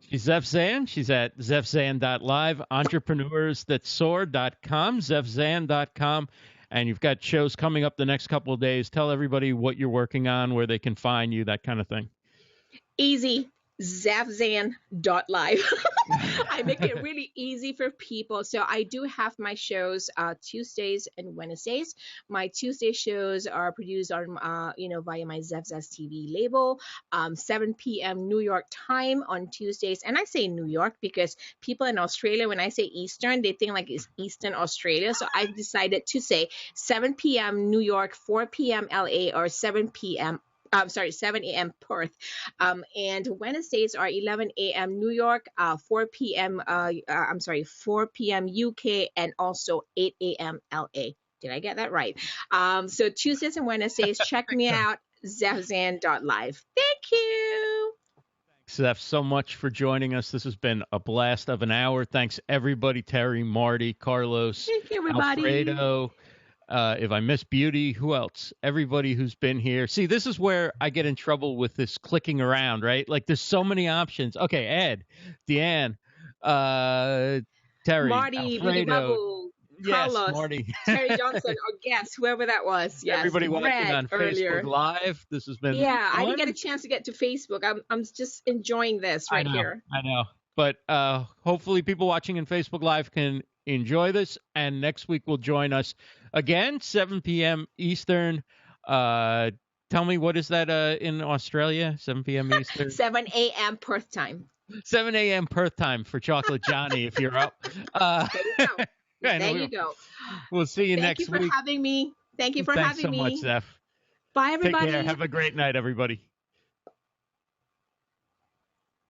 She's Zef Zan. She's at zefzan.live, entrepreneursthatsoar.com, zefzan.com. And you've got shows coming up the next couple of days. Tell everybody what you're working on, where they can find you, that kind of thing. Easy. zefzan.live. I make it really easy for people. So I do have my shows Tuesdays and Wednesdays. My Tuesday shows are produced on via my Zef Zan TV label, 7 p.m. New York time on Tuesdays. And I say New York because people in Australia, when I say Eastern, they think like it's Eastern Australia. So I've decided to say 7 p.m. New York, 4 p.m. LA, or 7 a.m. Perth. And Wednesdays are 11 a.m. New York, 4 p.m. 4 p.m. UK, and also 8 a.m. LA. Did I get that right? So Tuesdays and Wednesdays, check me out, zefzan.live. Thank you. Zef, so much for joining us. This has been a blast of an hour. Thanks, everybody. Terry, Marty, Carlos, thank you, everybody. Alfredo. If I miss Beauty, who else? Everybody who's been here. See, this is where I get in trouble with this clicking around, right? Like there's so many options. Okay, Ed, Deanne, Terry, Marty, Alfredo. Carlos, yes, Marty. Terry Johnson, or guest, whoever that was. Yes, everybody watching on earlier. Facebook Live. This has been fun. I didn't get a chance to get to Facebook. I'm just enjoying this right here. I know. But hopefully people watching in Facebook Live can enjoy this. And next week will join us again, 7 p.m. Eastern. Tell me, what is that in Australia? 7 p.m. Eastern? 7 a.m. Perth time. 7 a.m. Perth time for Chocolate Johnny if you're up. There you go. We'll see you next week. Thank you for having me. Thank you for having me. Thanks so much, Zef. Bye, everybody. Take care. Have a great night, everybody.